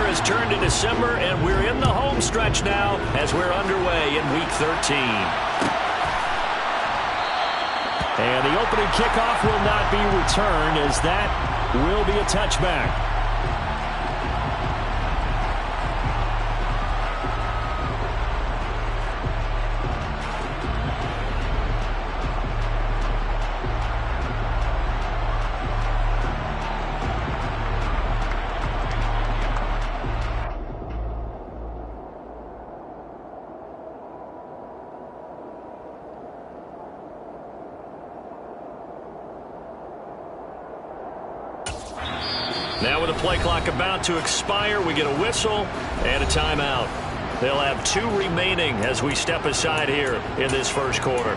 has turned to December, and we're in the home stretch now as we're underway in Week 13. And the opening kickoff will not be returned, as that will be a touchback. Now with the play clock about to expire, we get a whistle and a timeout. They'll have 2 remaining as we step aside here in this first quarter.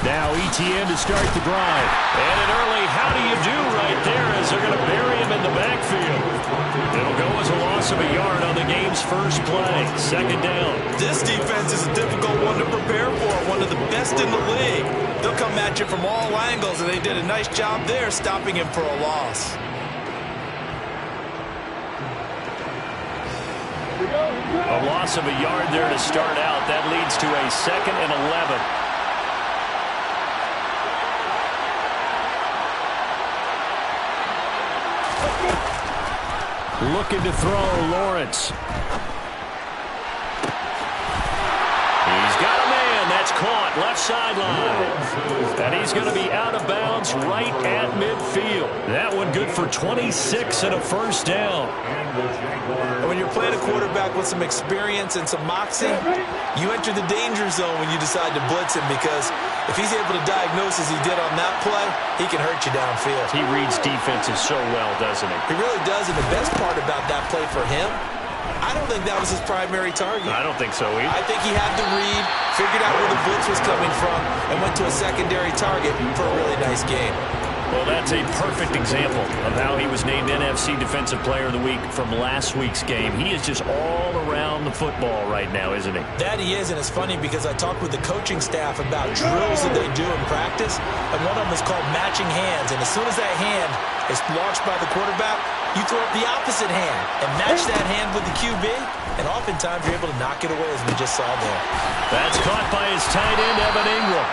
Now ETN to start the drive. And an early how do you do right there as they're going to bury him in the backfield. It'll go as a loss of a yard on the game's first play. Second down. This defense is a difficult one to prepare for, one of the best in the league. They'll come at you from all angles, and they did a nice job there stopping him for a loss. A loss of a yard there to start out. That leads to a 2nd and 11. Looking to throw, Lawrence. He's got a man. That's caught left sideline. And he's going to be out of bounds right at midfield. That one good for 26 and a first down. And when you're playing a quarterback with some experience and some moxie, you enter the danger zone when you decide to blitz him, because if he's able to diagnose as he did on that play, he can hurt you downfield. He reads defenses so well, doesn't he? He really does, and the best part about that play for him, I don't think that was his primary target. I don't think so either. I think he had to read, figured out where the blitz was coming from, and went to a secondary target for a really nice game. Well, that's a perfect example of how he was named NFC Defensive Player of the Week from last week's game. He is just all around the football right now, isn't he? That he is, and it's funny because I talked with the coaching staff about drills that they do in practice, and one of them is called matching hands. And as soon as that hand is launched by the quarterback, you throw up the opposite hand and match that hand with the QB, and oftentimes you're able to knock it away, as we just saw there. That's caught by his tight end, Evan Ingram.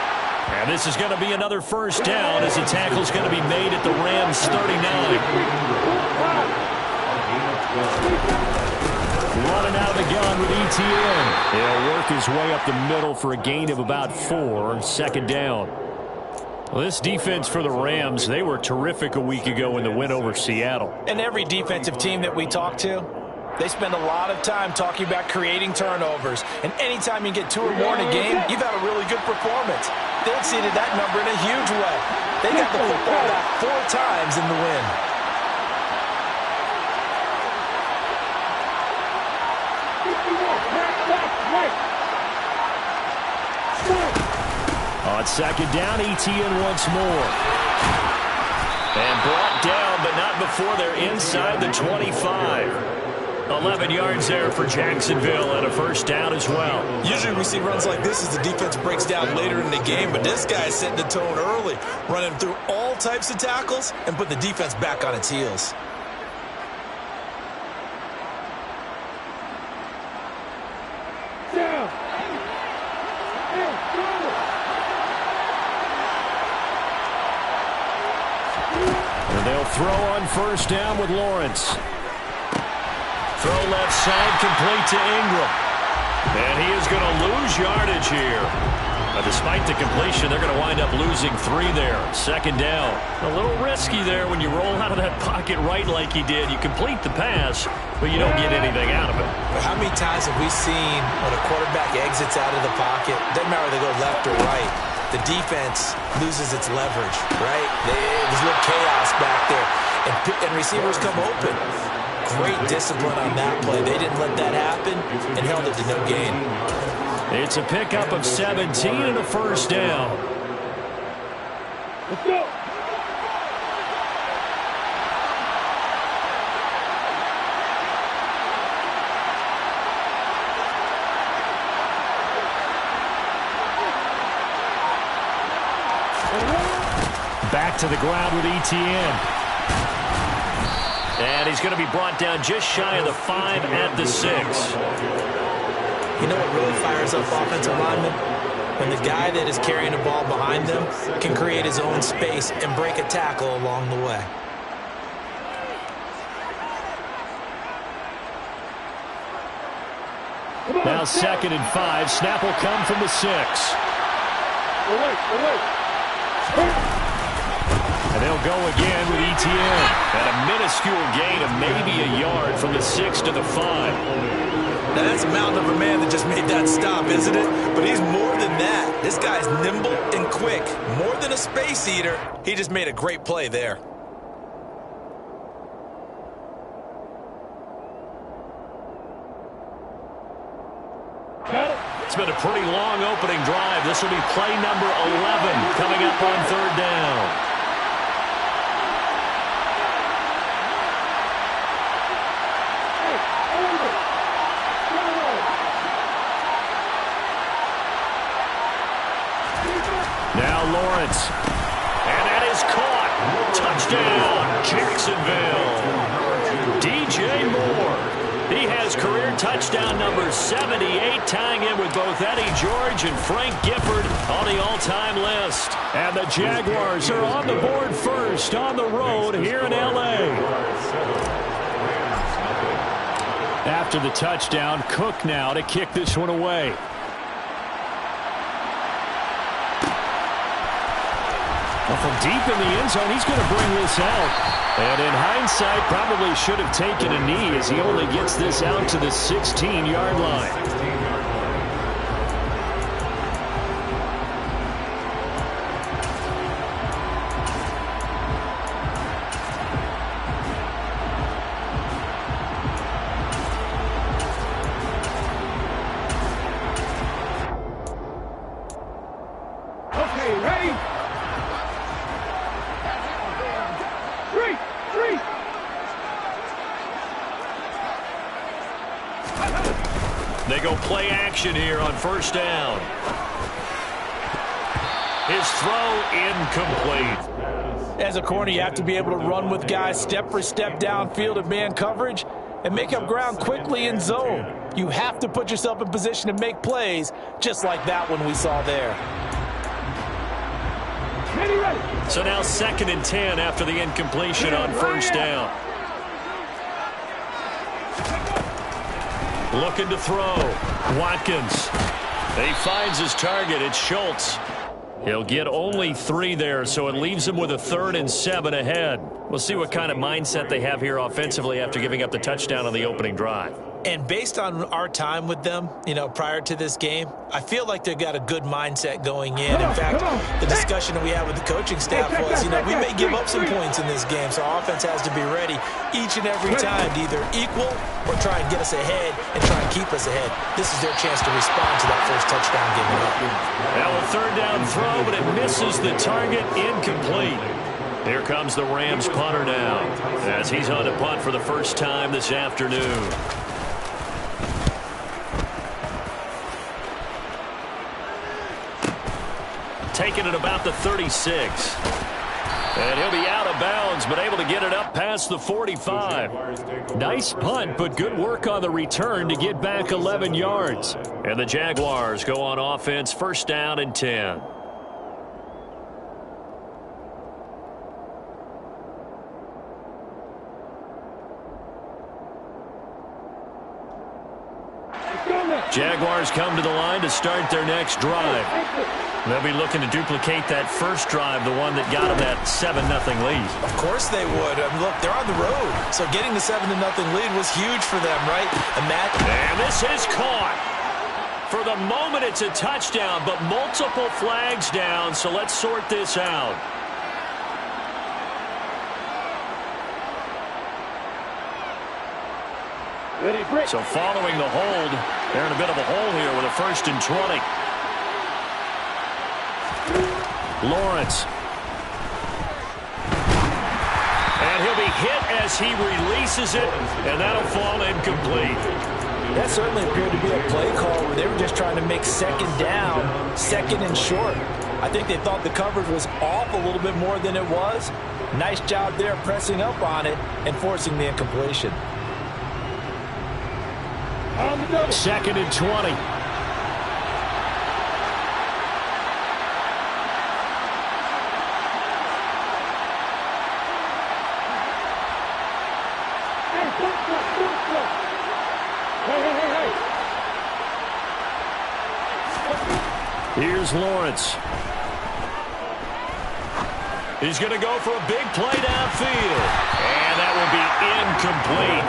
And this is going to be another first down as the tackle's going to be made at the Rams 39. Running out of the gun with ETN. He'll work his way up the middle for a gain of about 4. Second down. Well, this defense for the Rams, they were terrific a week ago in the win over Seattle. And every defensive team that we talk to, they spend a lot of time talking about creating turnovers. And anytime you get 2 or more in a game, you've had a really good performance. They exceeded that number in a huge way. They got the football back 4 times in the win. On second down, ETN once more. And brought down, but not before they're inside the 25. 11 yards there for Jacksonville and a first down as well. Usually we see runs like this as the defense breaks down later in the game, but this guy is setting the tone early, running through all types of tackles and put the defense back on its heels. And they'll throw on first down with Lawrence. Throw left side, complete to Ingram. And he is going to lose yardage here. Despite the completion, they're going to wind up losing 3 there. Second down. A little risky there when you roll out of that pocket right like he did. You complete the pass, but you don't get anything out of it. But how many times have we seen when a quarterback exits out of the pocket, doesn't matter whether they go left or right, the defense loses its leverage, right? There's a little chaos back there, and receivers come open. Great discipline on that play. They didn't let that happen and held it to no gain. It's a pickup of 17 and a first down. Let's go. back to the ground with Etienne. And he's going to be brought down just shy of the 5 at the 6. You know what really fires up offensive linemen? When the guy that is carrying the ball behind them can create his own space and break a tackle along the way. Now 2nd and 5. Snap will come from the 6. And they'll go again with Etienne. And a minuscule gain of maybe a yard from the 6 to the 5. Now that's a mountain of a man that just made that stop, isn't it? But he's more than that. This guy's nimble and quick. More than a space eater. He just made a great play there. It's been a pretty long opening drive. This will be play number 11 coming up on 3rd down. Now Lawrence. And that is caught. Touchdown, Jacksonville. DJ Moore. He has career touchdown number 78, tying in with both Eddie George and Frank Gifford on the all-time list. And the Jaguars are on the board first on the road here in L.A. After the touchdown, Cook now to kick this one away. Well, from deep in the end zone, he's going to bring this out. And in hindsight, probably should have taken a knee as he only gets this out to the 16-yard line. Okay, ready? They go play action here on 1st down. His throw incomplete. As a corner, you have to be able to run with guys step for step downfield of man coverage and make up ground quickly in zone. You have to put yourself in position to make plays just like that one we saw there. So now 2nd and 10 after the incompletion on 1st down. Looking to throw. Watkins. He finds his target. It's Schultz. He'll get only 3 there, so it leaves him with a 3rd and 7 ahead. We'll see what kind of mindset they have here offensively after giving up the touchdown on the opening drive. And based on our time with them, prior to this game, I feel like they've got a good mindset going in. In fact, the discussion that we had with the coaching staff was, we may give up some points in this game, so our offense has to be ready each and every time to either equal or try and get us ahead and try and keep us ahead. This is their chance to respond to that first touchdown given up. Now a 3rd down throw, but it misses the target, incomplete. Here comes the Rams punter now as he's on to punt for the first time this afternoon. Taking it about the 36. And he'll be out of bounds, but able to get it up past the 45. Nice punt, but good work on the return to get back 11 yards. And the Jaguars go on offense, 1st down and 10. Jaguars come to the line to start their next drive. They'll be looking to duplicate that first drive, the one that got them that 7-0 lead. Of course they would. Look, they're on the road, so getting the 7-0 lead was huge for them, right? And this is caught. For the moment, it's a touchdown, but multiple flags down, so let's sort this out. So following the hold, they're in a bit of a hole here with a 1st and 20. Lawrence. And he'll be hit as he releases it, and that'll fall incomplete. That certainly appeared to be a play call where they were just trying to make 2nd down, 2nd and short. I think they thought the coverage was off a little bit more than it was. Nice job there pressing up on it and forcing the incompletion. Second and 20. Here's Lawrence. He's going to go for a big play downfield. And that will be incomplete.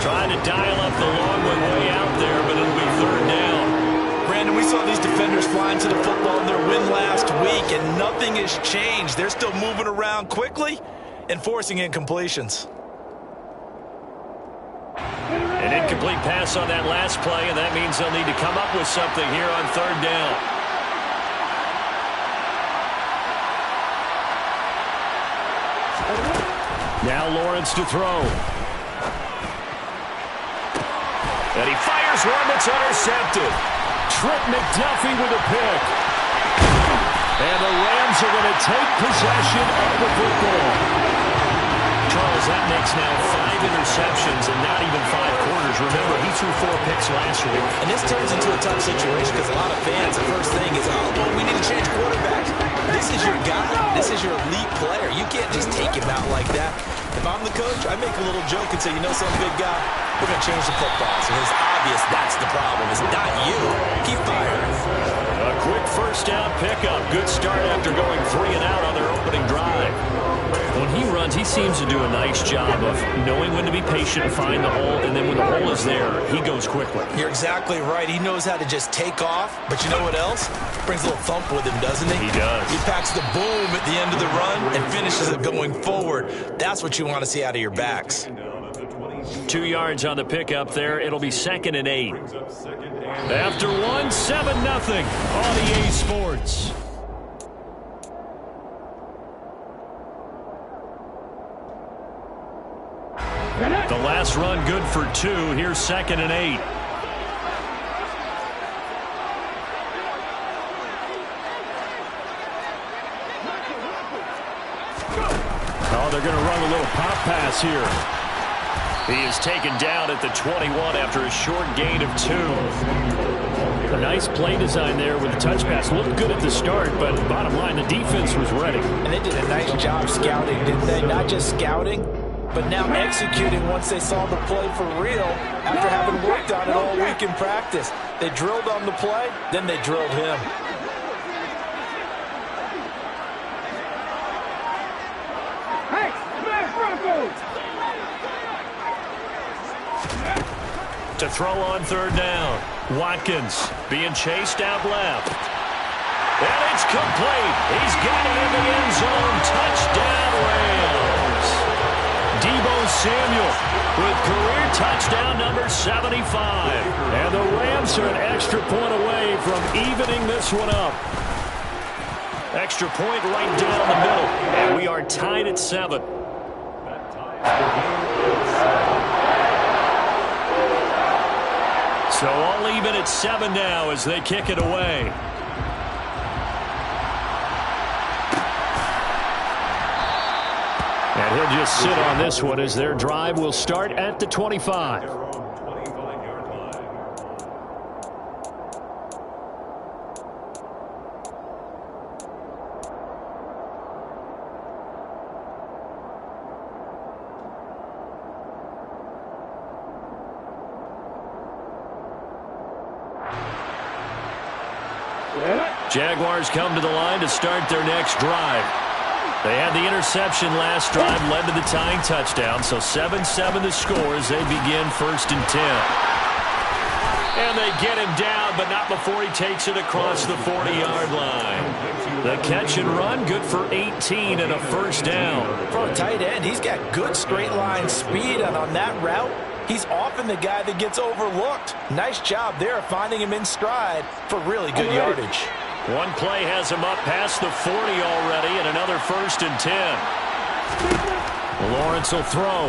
Trying to dial up the long way out there, but it'll be third down. Brandon, we saw these defenders flying to the football in their win last week, and nothing has changed. They're still moving around quickly and forcing incompletions. An incomplete pass on that last play, and that means they'll need to come up with something here on third down. Now Lawrence to throw. And he fires one that's intercepted. Trent McDuffie with a pick. And the Rams are going to take possession of the football. Charles, that makes now 5 interceptions and not even 5 quarters. Remember, he threw 4 picks last week. And this turns into a tough situation because a lot of fans, the first thing is, oh, well, we need to change quarterbacks. This is your guy. This is your elite player. You can't just take him out like that. If I'm the coach, I make a little joke and say, you know some big guy, we're going to change the football. So it's obvious that's the problem. It's not you. Keep firing. A quick first down pickup. Good start after going 3 and out on their opening drive. When he runs, he seems to do a nice job of knowing when to be patient and find the hole, and then when the hole is there, he goes quickly. You're exactly right. He knows how to just take off, but you know what else? Brings a little thump with him, doesn't he? He does. He packs the boom at the end of the run and finishes it going forward. That's what you want to see out of your backs. 2 yards on the pickup there. It'll be second and 8. After 1, 7-0 on EA Sports. The last run good for 2. Here's second and 8. Oh, they're going to run a little pop pass here. He is taken down at the 21 after a short gain of 2. A nice play design there with the touch pass. Looked good at the start, but bottom line, the defense was ready. And they did a nice job scouting, didn't they? Not just scouting, but now executing once they saw the play for real after having worked on it all week in practice. They drilled on the play, then they drilled him. Hey, smash Broncos! To throw on third down. Watkins being chased out left. And it's complete. He's got it in the end zone. Touchdown, Rams. Deebo Samuel with career touchdown number 75. And the Rams are an extra point away from evening this one up. Extra point right down the middle. And we are tied at 7. So all even at 7 now as they kick it away. And he'll just sit on this one as their drive will start at the 25. Jaguars come to the line to start their next drive. They had the interception last drive, led to the tying touchdown, so 7-7 the score as they begin first and 10. And they get him down, but not before he takes it across the 40-yard line. The catch and run, good for 18 and a first down. For a tight end, he's got good straight line speed, and on that route, he's often the guy that gets overlooked. Nice job there of finding him in stride for really good yardage. One play has him up past the 40 already, and another first and 10. Lawrence will throw.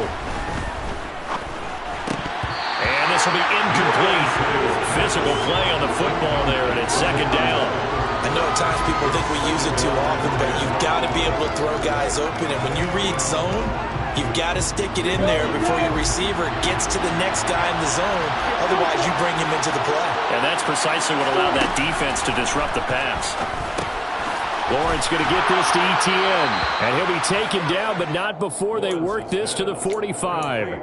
And this will be incomplete. Physical play on the football there, and it's second down. I know at times people think we use it too often, but you've got to be able to throw guys open. And when you read zone, you've got to stick it in there before your receiver gets to the next guy in the zone. Otherwise, you bring him into the play. And that's precisely what allowed that defense to disrupt the pass. Lawrence going to get this to Etienne. And he'll be taken down, but not before they work this to the 45.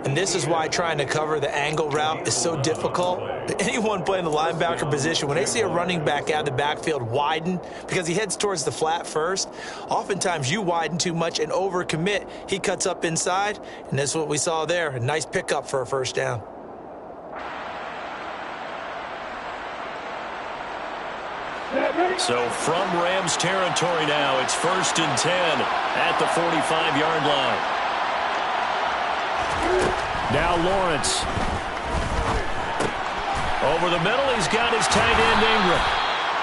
And this is why trying to cover the angle route is so difficult. Anyone playing the linebacker position, when they see a running back out of the backfield widen, because he heads towards the flat first, oftentimes you widen too much and overcommit. He cuts up inside, and that's what we saw there. A nice pickup for a first down. So from Rams territory now, it's 1st and 10 at the 45-yard line. Now Lawrence. Over the middle, he's got his tight end Ingram.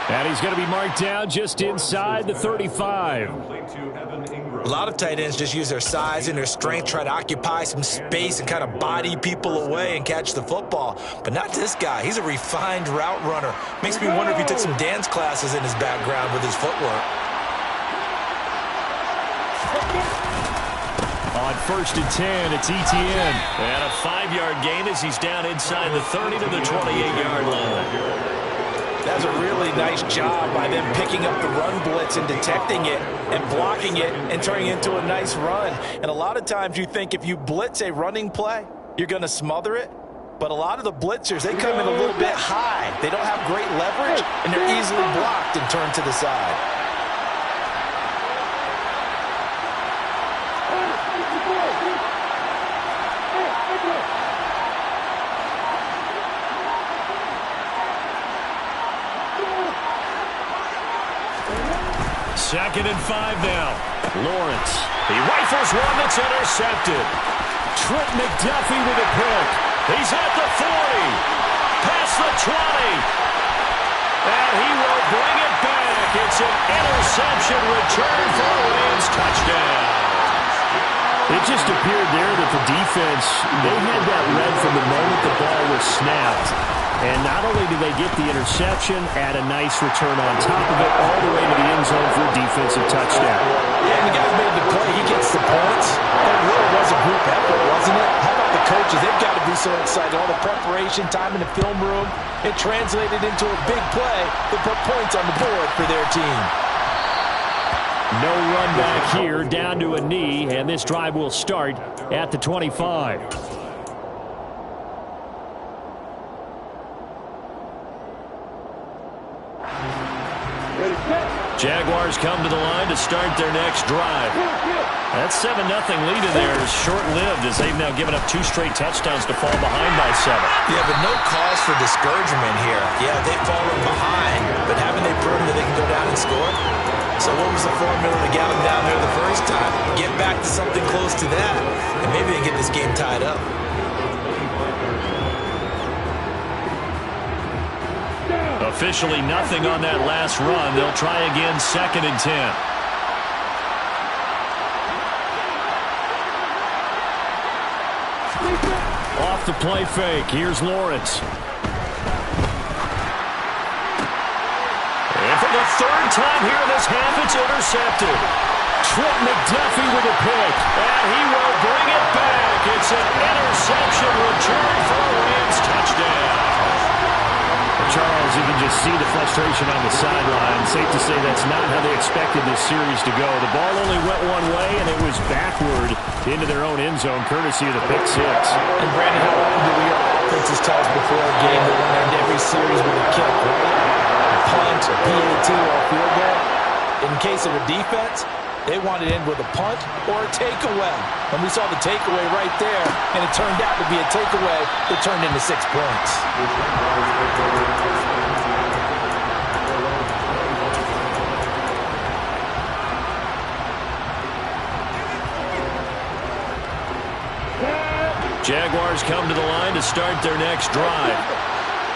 And he's going to be marked down just inside the 35. A lot of tight ends just use their size and their strength, try to occupy some space and kind of body people away and catch the football. But not this guy. He's a refined route runner. Makes me wonder if he took some dance classes in his background with his footwork. On 1st and 10, it's Etienne. And a 5-yard gain as he's down inside the 30 to the 28-yard line. That's a really nice job by them picking up the run blitz and detecting it and blocking it and turning it into a nice run. And a lot of times you think if you blitz a running play, you're going to smother it. But a lot of the blitzers, they come in a little bit high. They don't have great leverage, and they're easily blocked and turned to the side. Second and 5 now. Lawrence. He rifles one that's intercepted. Trent McDuffie with a pick. He's at the 40. Past the 20. And he will bring it back. It's an interception return for a Rams touchdown. It just appeared there that the defense, they had that read from the moment the ball was snapped. And not only do they get the interception, add a nice return on top of it, all the way to the end zone for a defensive touchdown. Yeah, and the guys made the play. He gets the points. That really was a group effort, wasn't it? How about the coaches? They've got to be so excited. All the preparation, time in the film room, it translated into a big play that put points on the board for their team. No run back here, down to a knee, and this drive will start at the 25. Jaguars come to the line to start their next drive. That 7-0 lead in there is short-lived as they've now given up 2 straight touchdowns to fall behind by 7. Yeah, but no cause for discouragement here. Yeah, they've fallen behind, but haven't they proven that they can go down and score? So what was the formula to get them down there the first time? Get back to something close to that, and maybe they get this game tied up. Officially nothing on that last run. They'll try again, 2nd and 10. Off the play fake. Here's Lawrence. And for the 3rd time here in this half, it's intercepted. Trent McDuffie with a pick. And he will bring it back. It's an interception return for a Rams touchdown. Charles, you can just see the frustration on the sideline. Safe to say that's not how they expected this series to go. The ball only went one way, and it was backward into their own end zone, courtesy of the pick 6. And Brandon, how often do we hear offenses tell us before a game that we're going to end every series with a kick, right? A punt, a PAT, or a field goal. In case of a defense, they wanted to end with a punt or a takeaway. And we saw the takeaway right there, and it turned out to be a takeaway that turned into 6 points. Jaguars come to the line to start their next drive.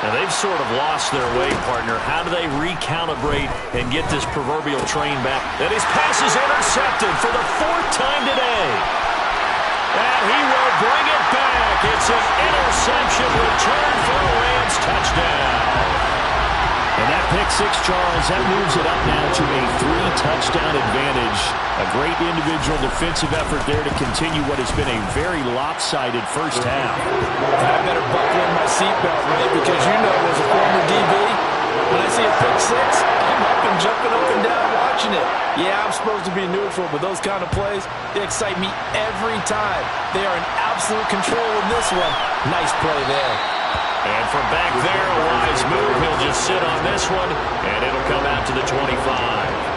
Now, they've sort of lost their way, partner. How do they recalibrate and get this proverbial train back? And his pass is intercepted for the 4th time today. And he will bring it back. It's an interception return for a Rams touchdown. And that pick six, Charles, that moves it up now to a 3-touchdown advantage. A great individual defensive effort there to continue what has been a very lopsided first half. I better buckle in my seatbelt, right? Because you know, as a former DB, when I see a pick six, I'm up and jumping up and down watching it. Yeah, I'm supposed to be neutral, but those kind of plays, they excite me every time. They are in absolute control in this one. Nice play there. And from back there, a wise move. He'll just sit on this one, and it'll come out to the 25.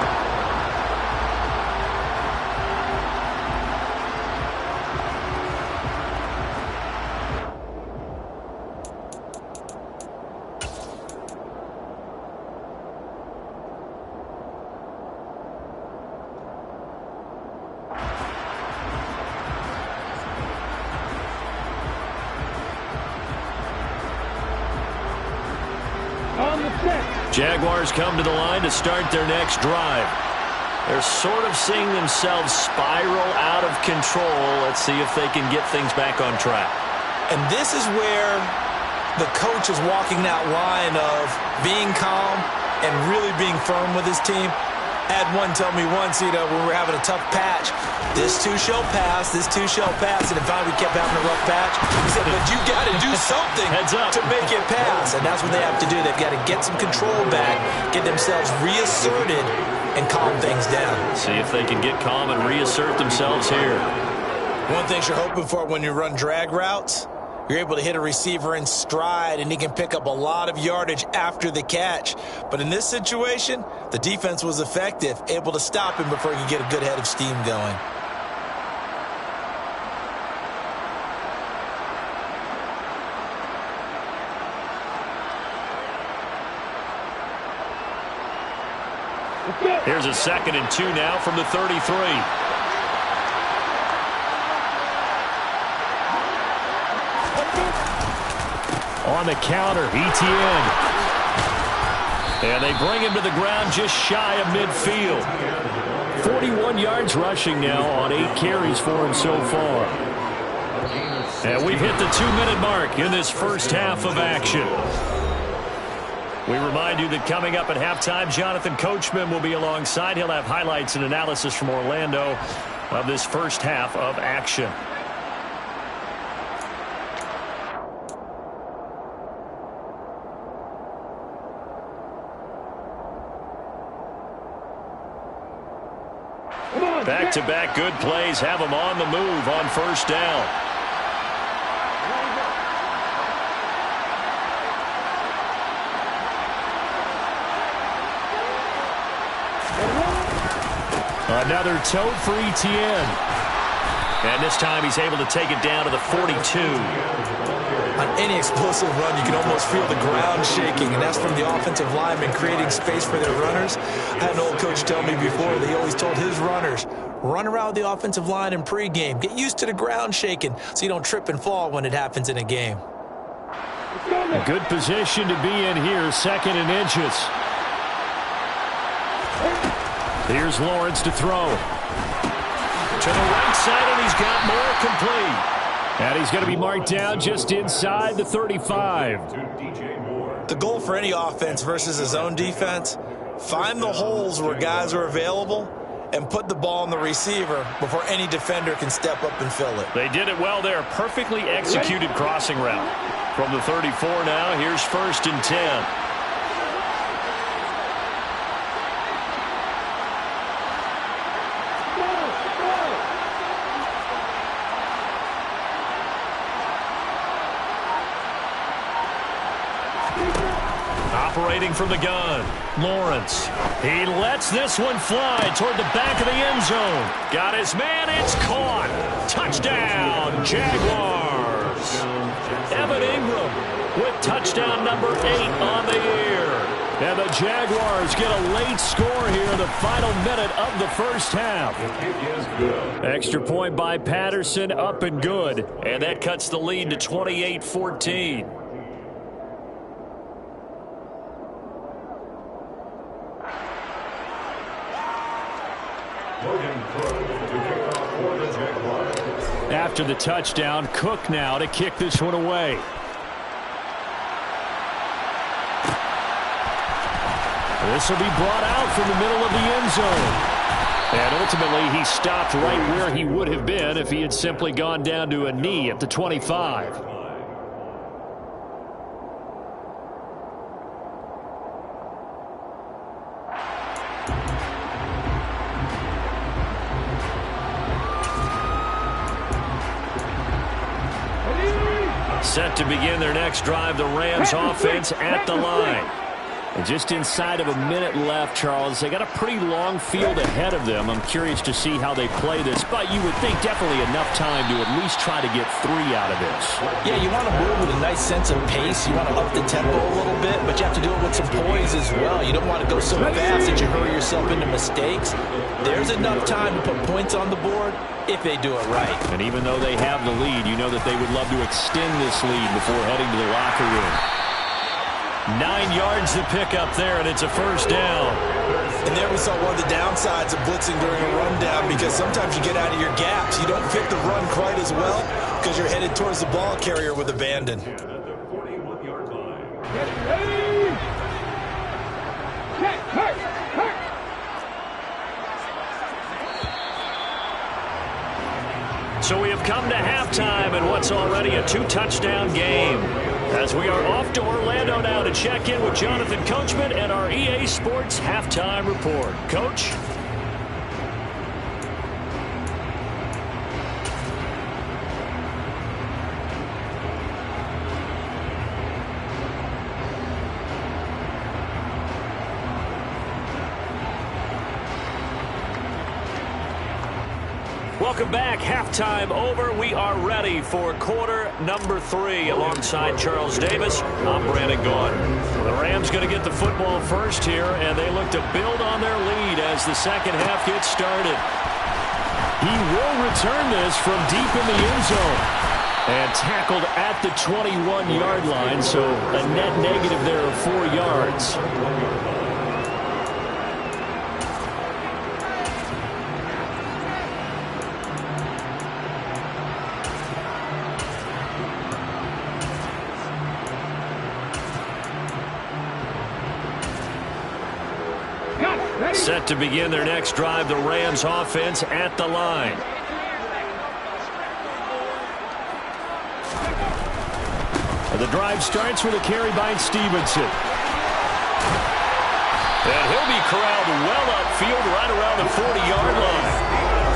Jaguars come to the line to start their next drive. They're sort of seeing themselves spiral out of control. Let's see if they can get things back on track. And this is where the coach is walking that line of being calm and really being firm with his team. Had one tell me once, when we were having a tough patch, this too shall pass, this too shall pass, and in fact we kept having a rough patch. He said, but you got to do something to make it pass, and that's what they have to do. They've got to get some control back, get themselves reasserted, and calm things down. See if they can get calm and reassert themselves here. One thing you're hoping for when you run drag routes, you're able to hit a receiver in stride, and he can pick up a lot of yardage after the catch. But in this situation, the defense was effective, able to stop him before he could get a good head of steam going. Here's a 2nd and 2 now from the 33. On the counter, Etienne. And they bring him to the ground just shy of midfield. 41 yards rushing now on 8 carries for him so far. And we've hit the 2-minute mark in this first half of action. We remind you that coming up at halftime, Jonathan Coachman will be alongside. He'll have highlights and analysis from Orlando of this first half of action. Back-to-back good plays have them on the move on first down. Another tote for Etienne. And this time he's able to take it down to the 42. On any explosive run, you can almost feel the ground shaking, and that's from the offensive linemen creating space for their runners. I had an old coach tell me before, they always told his runners, run around the offensive line in pregame. Get used to the ground shaking so you don't trip and fall when it happens in a game. A good position to be in here, 2nd and inches. Here's Lawrence to throw. To the right side, and he's got more complete. And he's going to be marked down just inside the 35. The goal for any offense versus his own defense, find the holes where guys are available and put the ball on the receiver before any defender can step up and fill it. They did it well there. Perfectly executed crossing route. From the 34 now, here's 1st and 10. Operating from the gun, Lawrence. He lets this one fly toward the back of the end zone. Got his man, it's caught. Touchdown, Jaguars. Evan Ingram with touchdown number 8 on the year. And the Jaguars get a late score here in the final minute of the first half. Extra point by Patterson, up and good. And that cuts the lead to 28-14. After the touchdown, Cook now to kick this one away. This will be brought out from the middle of the end zone. And ultimately, he stopped right where he would have been if he had simply gone down to a knee at the 25. Set to begin their next drive, the Rams offense at the line. And just inside of a minute left, Charles, they got a pretty long field ahead of them. I'm curious to see how they play this, but you would think definitely enough time to at least try to get 3 out of this. Yeah, you want to move with a nice sense of pace. You want to up the tempo a little bit, but you have to do it with some poise as well. You don't want to go so fast that you hurry yourself into mistakes. There's enough time to put points on the board if they do it right. And even though they have the lead, you know that they would love to extend this lead before heading to the locker room. 9 yards to pick up there, and it's a first down. And there we saw one of the downsides of blitzing during a rundown, because sometimes you get out of your gaps. You don't fit the run quite as well because you're headed towards the ball carrier with abandon. So we have come to halftime in what's already a 2-touchdown game. As we are off to Orlando now to check in with Jonathan Coachman and our EA Sports Halftime Report. Coach? Welcome back. Halftime over. We are ready for quarter number 3 alongside Charles Davis. I'm Brandon Gaudin. The Rams going to get the football first here, and they look to build on their lead as the second half gets started. He will return this from deep in the end zone and tackled at the 21-yard line, so a net negative there of 4 yards. Set to begin their next drive, the Rams offense at the line. The drive starts with a carry by Stevenson. And he'll be corralled well upfield right around the 40-yard line.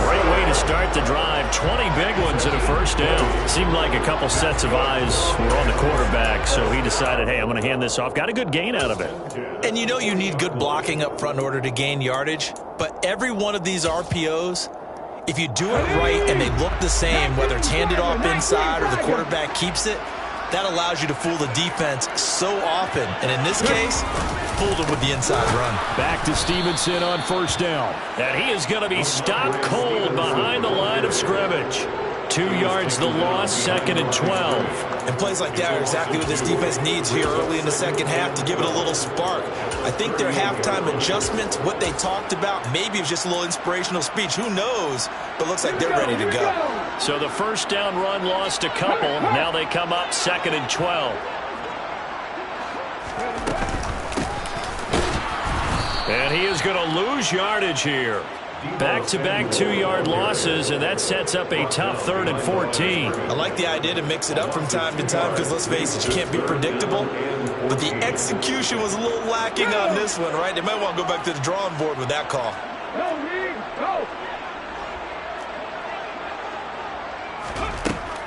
Great way to start the drive. 20 big ones and a first down. Seemed like a couple sets of eyes were on the quarterback, so he decided, hey, I'm going to hand this off. Got a good gain out of it. And you know you need good blocking up front in order to gain yardage, but every one of these RPOs, if you do it right and they look the same, whether it's handed off inside or the quarterback keeps it, that allows you to fool the defense so often. And in this case, fooled them with the inside run. Back to Stevenson on first down. And he is going to be stopped cold behind the line of scrimmage. 2 yards the loss, 2nd and 12. And plays like that are exactly what this defense needs here early in the second half to give it a little spark. I think their halftime adjustment, what they talked about, maybe it was just a little inspirational speech. Who knows? But looks like they're ready to go. So the first down run lost a couple. Now they come up 2nd and 12. And he is going to lose yardage here. Back-to-back 2-yard losses, and that sets up a tough 3rd and 14. I like the idea to mix it up from time to time because, let's face it, you can't be predictable. But the execution was a little lacking on this one, right? They might want to go back to the drawing board with that call.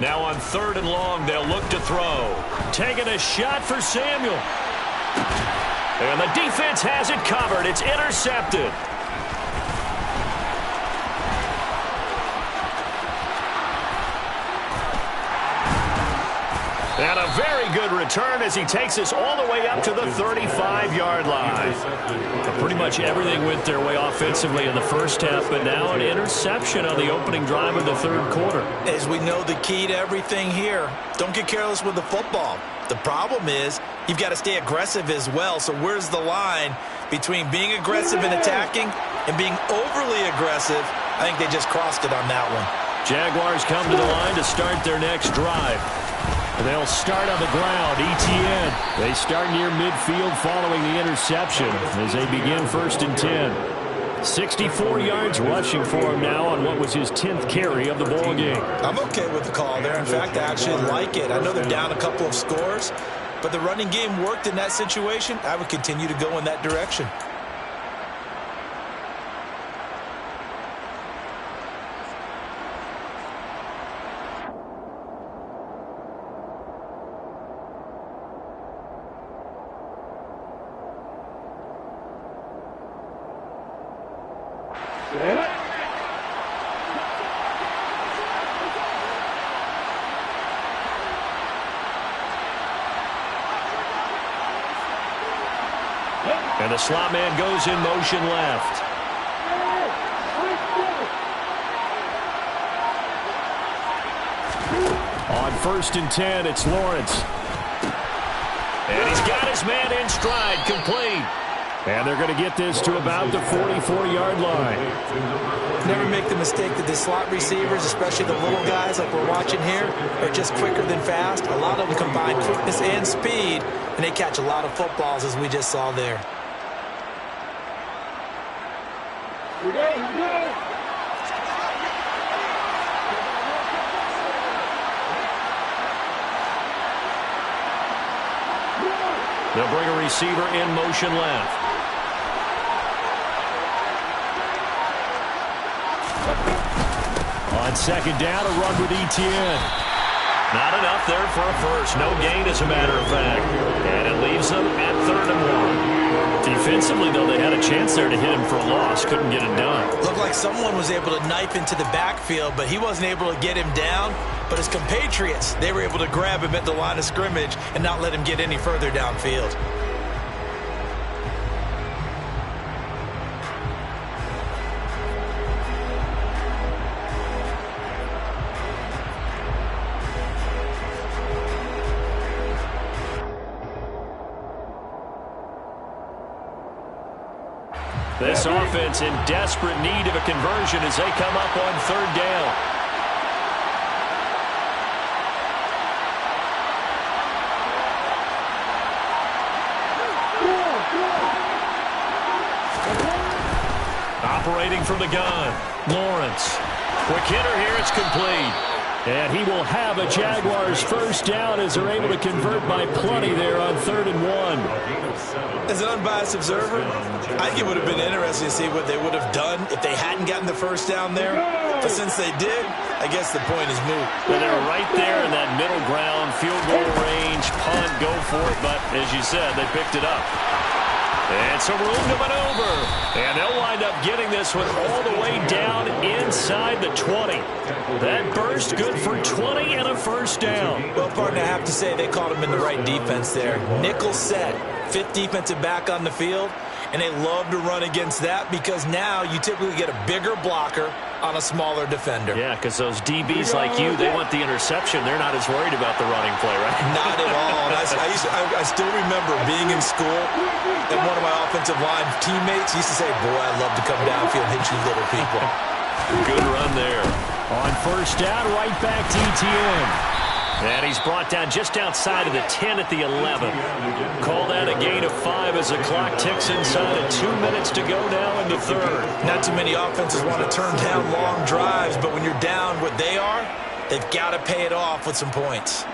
Now on 3rd and long, they'll look to throw. Taking a shot for Samuel. And the defense has it covered. It's intercepted. And a very good return as he takes us all the way up to the 35-yard line. Pretty much everything went their way offensively in the first half, but now an interception on the opening drive of the 3rd quarter. As we know, the key to everything here, don't get careless with the football. The problem is you've got to stay aggressive as well. So where's the line between being aggressive and attacking and being overly aggressive? I think they just crossed it on that one. Jaguars come to the line to start their next drive. They'll start on the ground. Etienne. They start near midfield following the interception as they begin 1st and 10. 64 yards rushing for him now on what was his 10th carry of the ball game. I'm okay with the call there. In fact, I actually like it. I know they're down a couple of scores, but the running game worked in that situation. I would continue to go in that direction. And the slot man goes in motion left. On 1st and 10, it's Lawrence. And he's got his man in stride, complete. And they're going to get this to about the 44-yard line. Never make the mistake that the slot receivers, especially the little guys like we're watching here, are just quicker than fast. A lot of them combine quickness and speed, and they catch a lot of footballs, as we just saw there. They'll bring a receiver in motion left. On 2nd down, a run with Etienne. Not enough there for a first. No gain, as a matter of fact. And it leaves them at 3rd and 1. Defensively, though, they had a chance there to hit him for a loss. Couldn't get it done. Looked like someone was able to knife into the backfield, but he wasn't able to get him down. But his compatriots, they were able to grab him at the line of scrimmage and not let him get any further downfield. This offense in desperate need of a conversion as they come up on 3rd down. Operating from the gun, Lawrence. Quick hitter here, it's complete. And he will have a Jaguars 1st down as they're able to convert by plenty there on 3rd and 1. As an unbiased observer, I think it would have been interesting to see what they would have done if they hadn't gotten the 1st down there. But since they did, I guess the point is moot. Well, they're right there in that middle ground, field goal range, punt, go for it. But as you said, they picked it up. And some room to maneuver. And they'll wind up getting this one all the way down inside the 20. That burst good for 20 and a 1st down. Well, partner, I have to say they caught him in the right defense there. Nickel set, 5th defensive back on the field. And they love to run against that because now you typically get a bigger blocker on a smaller defender. Yeah, because those DBs like you, they want the interception. They're not as worried about the running play, right? Not at all. And I still remember being in school, and one of my offensive line teammates used to say, boy, I love to come downfield and hit you little people. Good run there. On 1st down, right back to Etienne. And he's brought down just outside of the 10 at the 11. Call that a gain of 5 as the clock ticks inside of 2 minutes to go now in the 3rd. Not too many offenses want to turn down long drives, but when you're down what they are, they've got to pay it off with some points.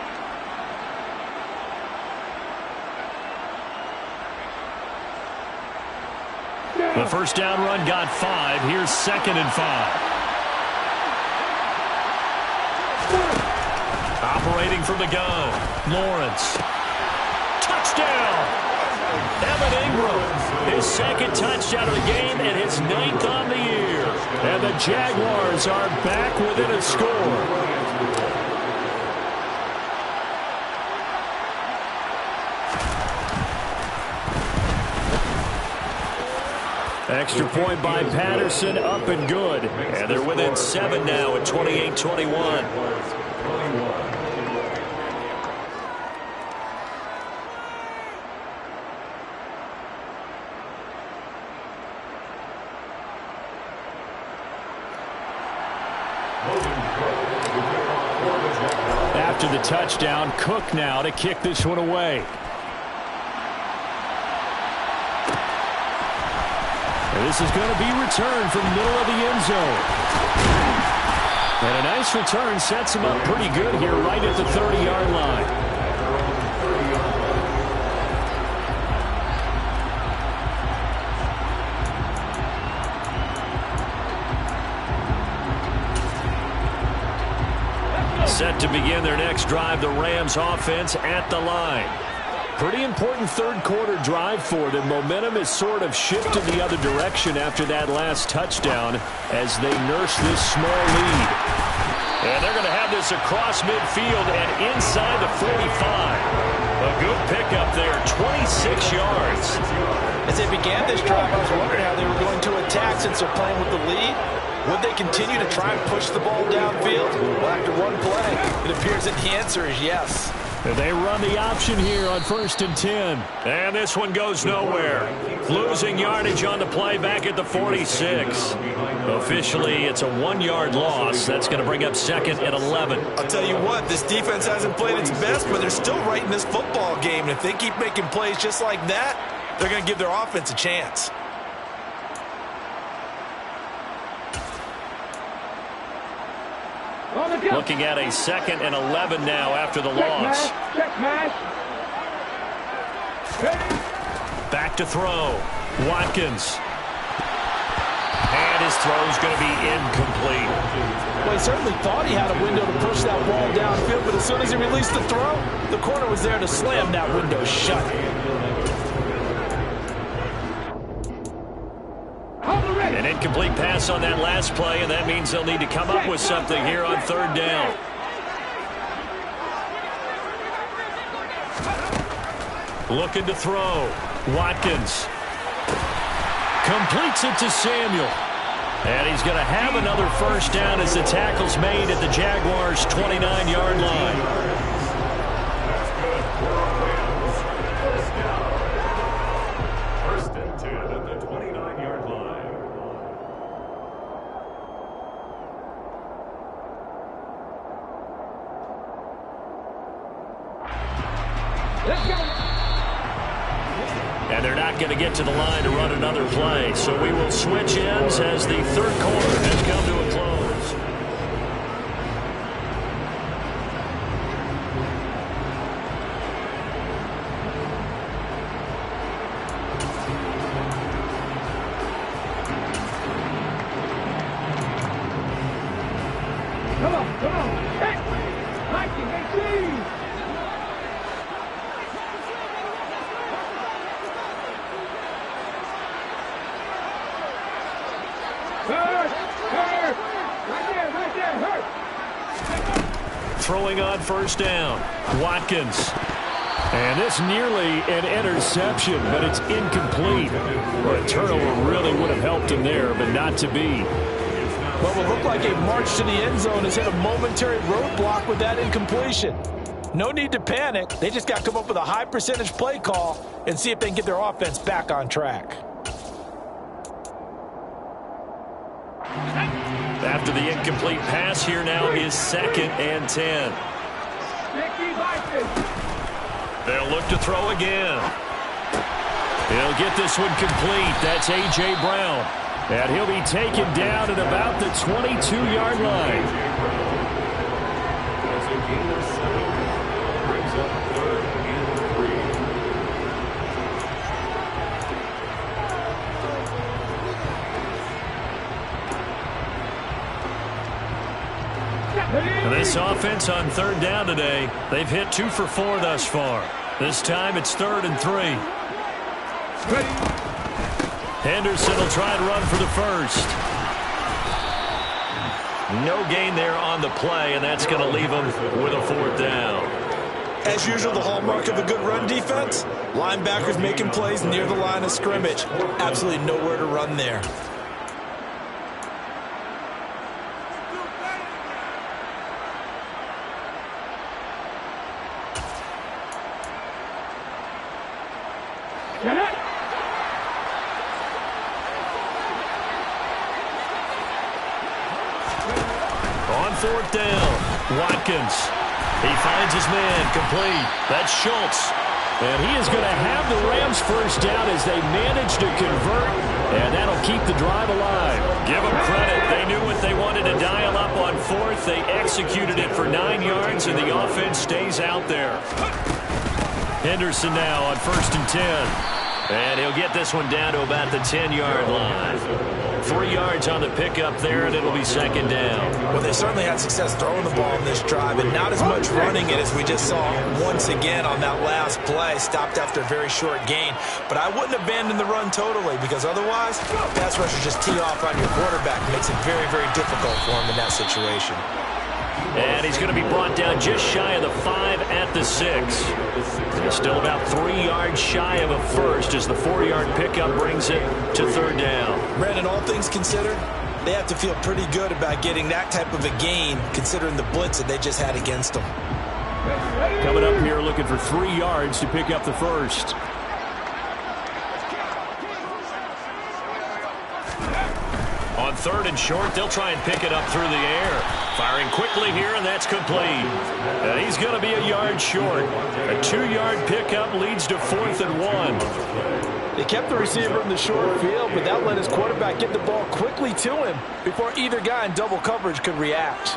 The 1st down run got 5. Here's 2nd and 5. Operating from the gun, Lawrence. Touchdown! Evan Ingram, his 2nd touchdown of the game and his 9th on the year. And the Jaguars are back within a score. Extra point by Patterson, up and good. And they're within 7 now at 28-21. after the touchdown. Cook now to kick this one away. And this is going to be returned from the middle of the end zone. And a nice return sets him up pretty good here right at the 30-yard line. Set to begin their next drive, the Rams offense at the line. Pretty important third quarter drive for them. Momentum has sort of shifted the other direction after that last touchdown as they nurse this small lead. And they're going to have this across midfield and inside the 45. A good pickup there, 26 yards. As they began this drive, I was wondering how they were going to attack since they're playing with the lead. Would they continue to try and push the ball downfield? Well, after one play, it appears that the answer is yes. And they run the option here on 1st and 10. And this one goes nowhere. Losing yardage on the play back at the 46. Officially, it's a 1-yard loss. That's going to bring up 2nd and 11. I'll tell you what, this defense hasn't played its best, but they're still right in this football game. And if they keep making plays just like that, they're going to give their offense a chance. Looking at a 2nd and 11 now after the loss. Back to throw. Watkins. And his throw is going to be incomplete. Well, he certainly thought he had a window to push that ball downfield, but as soon as he released the throw, the corner was there to slam that window shut. An incomplete pass on that last play, and that means they'll need to come up with something here on 3rd down. Looking to throw. Watkins. Completes it to Samuel. And he's going to have another 1st down as the tackle's made at the Jaguars' 29-yard line. And they're not going to get to the line to run another play. So we will switch ends as the 3rd quarter has come to a close. Come on. Hey! Mikey, hey, Throwing on 1st down. Watkins. And this nearly an interception, but it's incomplete. Well, a turnover really would have helped him there, but not to be. What will look like a march to the end zone has hit a momentary roadblock with that incompletion. No need to panic. They just got to come up with a high percentage play call and see if they can get their offense back on track. After the incomplete pass, here now is 2nd and 10. They'll look to throw again. He'll get this one complete. That's A.J. Brown. And he'll be taken down at about the 22-yard line. This offense on 3rd down today, they've hit 2 for 4 thus far. This time it's 3rd and 3. Henderson will try and run for the 1st. No gain there on the play, and that's going to leave him with a 4th down. As usual, the hallmark of a good run defense, linebackers making plays near the line of scrimmage. Absolutely nowhere to run there. On 4th down, Watkins. He finds his man, complete. That's Schultz. And he is going to have the Rams first down as they manage to convert, and that'll keep the drive alive. Give them credit. They knew what they wanted to dial up on fourth. They executed it for 9 yards, and the offense stays out there. Henderson now on 1st and 10. And he'll get this one down to about the 10-yard line. 3 yards on the pickup there, and it'll be 2nd down. Well, they certainly had success throwing the ball in this drive, and not as much running it as we just saw once again on that last play. Stopped after a very short gain. But I wouldn't abandon the run totally, because otherwise, pass rushers just tee off on your quarterback. Makes it very, very difficult for him in that situation. And he's going to be brought down just shy of the 5 at the 6. He's still about 3 yards shy of a first as the 4-yard pickup brings it to 3rd down. Brandon, all things considered, they have to feel pretty good about getting that type of a gain considering the blitz that they just had against them. Coming up here looking for 3 yards to pick up the first. On 3rd and short, they'll try and pick it up through the air. Firing quickly here, and that's complete. And he's going to be a yard short. A 2-yard pickup leads to 4th and 1. They kept the receiver in the short field, but that let his quarterback get the ball quickly to him before either guy in double coverage could react.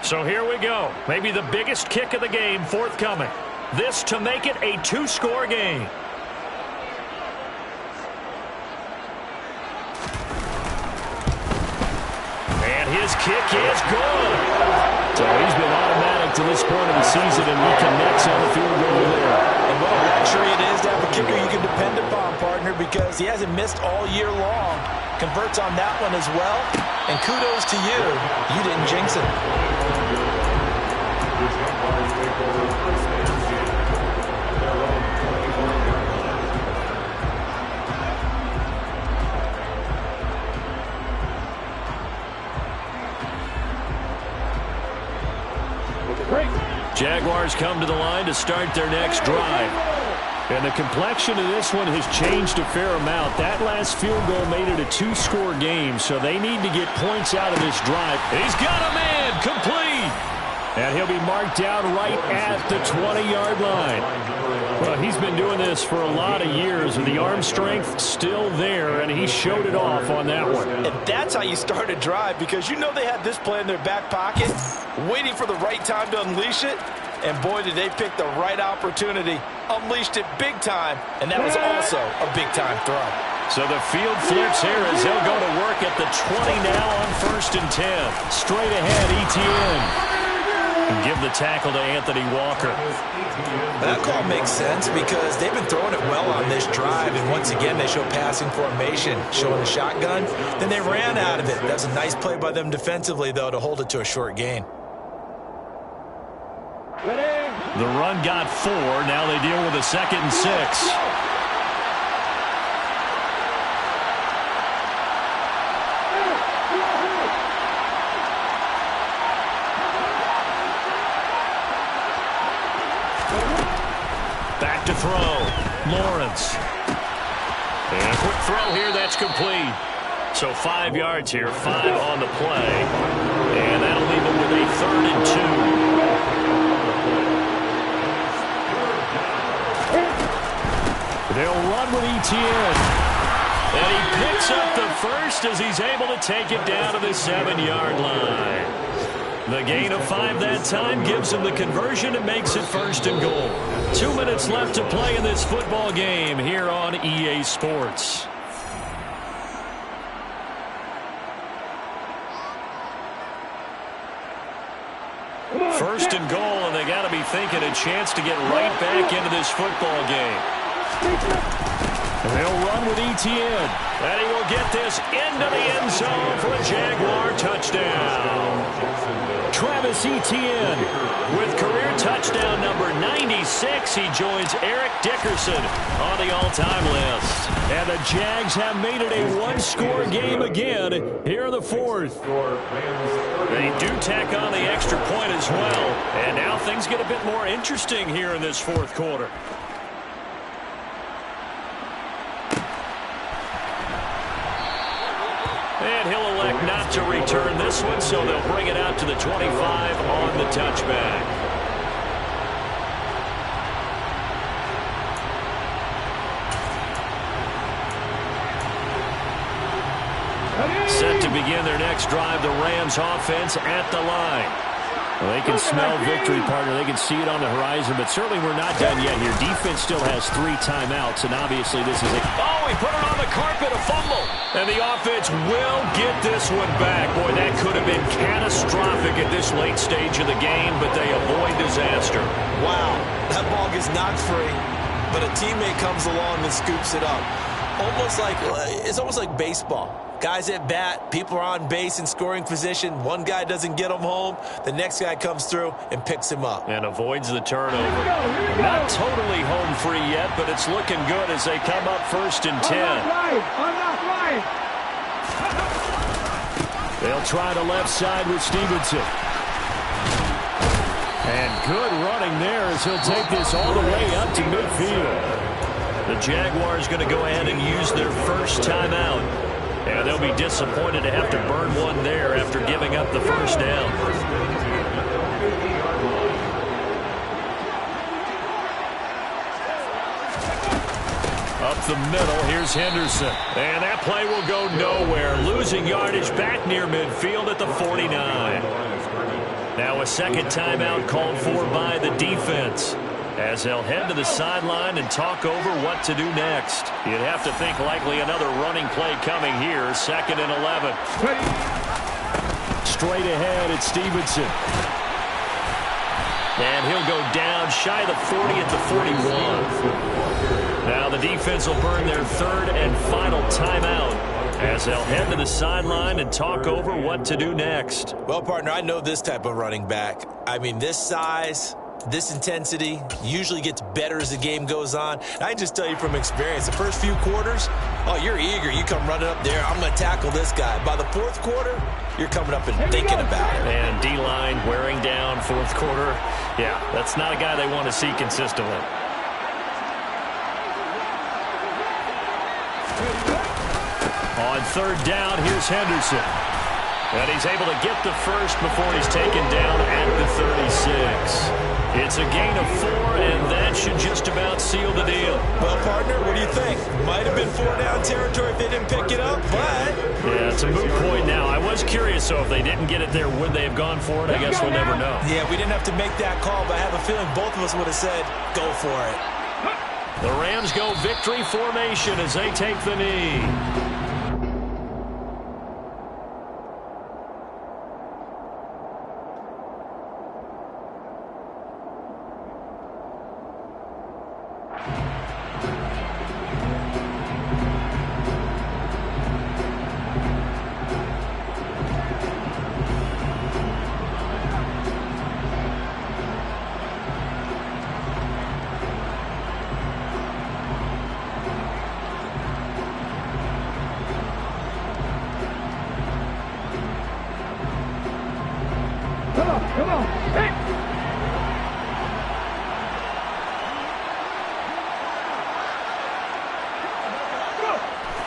So here we go. Maybe the biggest kick of the game forthcoming. This to make it a 2-score game. And his kick is good. So he's been automatic to this point of the season, and he connects on the field goal there. And what a luxury it is to have a kicker you can depend upon, partner, because he hasn't missed all year long. Converts on that one as well. And kudos to you. You didn't jinx it. Jaguars come to the line to start their next drive. And the complexion of this one has changed a fair amount. That last field goal made it a 2-score game, so they need to get points out of this drive. He's got a man, complete. And he'll be marked down right at the 20-yard line. Well, he's been doing this for a lot of years, and the arm strength still there, and he showed it off on that one. And that's how you start a drive, because you know they had this play in their back pocket, waiting for the right time to unleash it. And boy, did they pick the right opportunity. Unleashed it big time, and that was also a big-time throw. So the field flips here as he'll go to work at the 20 now on 1st and 10. Straight ahead, Etienne. And give the tackle to Anthony Walker. That call makes sense because they've been throwing it well on this drive, and once again they show passing formation, showing the shotgun. Then they ran out of it. That's a nice play by them defensively, though, to hold it to a short gain. The run got 4. Now they deal with a 2nd and 6. Back to throw. Lawrence. And a quick throw here. That's complete. So 5 yards here. 5 on the play. And that'll leave them with a 3rd and 2. They'll run with Etienne. And he picks up the first as he's able to take it down to the 7-yard line. The gain of 5 that time gives him the conversion and makes it 1st and goal. 2 minutes left to play in this football game here on EA Sports. First and goal, and they got to be thinking a chance to get right back into this football game. And they'll run with Etienne. And he will get this into the end zone for a Jaguar touchdown. Travis Etienne with career touchdown number 96. He joins Eric Dickerson on the all-time list. And the Jags have made it a 1-score game again here in the 4th. They do tack on the extra point as well. And now things get a bit more interesting here in this 4th quarter. And he'll elect not to return this one, so they'll bring it out to the 25 on the touchback. Set to begin their next drive, the Rams offense at the line. Well, they can smell victory, partner. They can see it on the horizon, but certainly we're not done yet here. Defense still has 3 timeouts, and obviously this is a... Oh, he put it on the carpet, a fumble. And the offense will get this one back. Boy, that could have been catastrophic at this late stage of the game, but they avoid disaster. Wow, that ball gets knocked free, but a teammate comes along and scoops it up. It's almost like baseball. Guys at bat, people are on base in scoring position. One guy doesn't get him home. The next guy comes through and picks him up. And avoids the turnover. Not totally home free yet, but it's looking good as they come up 1st and 10. They'll try the left side with Stevenson. And good running there as he'll take this all the way up to midfield. The Jaguars going to go ahead and use their first timeout. And they'll be disappointed to have to burn one there after giving up the first down. Up the middle, here's Henderson. And that play will go nowhere. Losing yardage back near midfield at the 49. Now a second timeout called for by the defense, as they'll head to the sideline and talk over what to do next. You'd have to think likely another running play coming here. 2nd and 11. Straight ahead, it's Stevenson. And he'll go down shy of the 40 at the 41. Now the defense will burn their 3rd and final timeout, as they'll head to the sideline and talk over what to do next. Well, partner, I know this type of running back. I mean, this size, this intensity usually gets better as the game goes on. And I can just tell you from experience, the first few quarters, oh, you're eager. You come running up there, I'm going to tackle this guy. By the 4th quarter, you're coming up and thinking about it. And D-line wearing down 4th quarter. Yeah, that's not a guy they want to see consistently. On 3rd down, here's Henderson. And he's able to get the first before he's taken down at the 36. It's a gain of 4, and that should just about seal the deal. Well, partner, what do you think? Might have been 4-down territory if they didn't pick it up, but... Yeah, it's a moot point now. I was curious, so if they didn't get it there, would they have gone for it? I guess we'll never know. Yeah, we didn't have to make that call, but I have a feeling both of us would have said, go for it. The Rams go victory formation as they take the knee. Come on. Hey.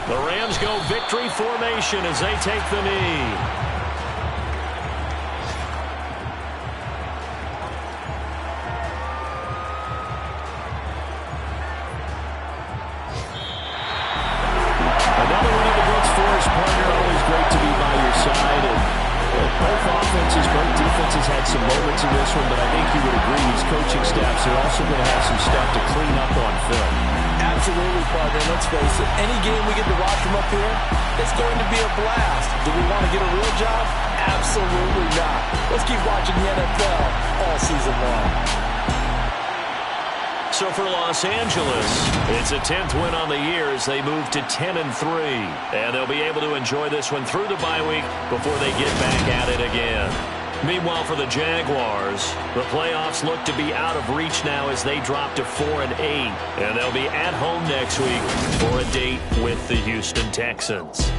The Rams go victory formation as they take the knee. Another one of the books for us, partner. Always great to be by your side. And both offenses, both defenses had some moments in this one, but I think you would agree these coaching staffs are also going to have some stuff to clean up on film. Absolutely, partner. Let's face it, any game we get to watch from up here, it's going to be a blast. Do we want to get a real job? Absolutely not. Let's keep watching the NFL all season long. So for Los Angeles, it's a 10th win on the year as they move to 10-3. And they'll be able to enjoy this one through the bye week before they get back at it again. Meanwhile, for the Jaguars, the playoffs look to be out of reach now as they drop to 4-8. And they'll be at home next week for a date with the Houston Texans.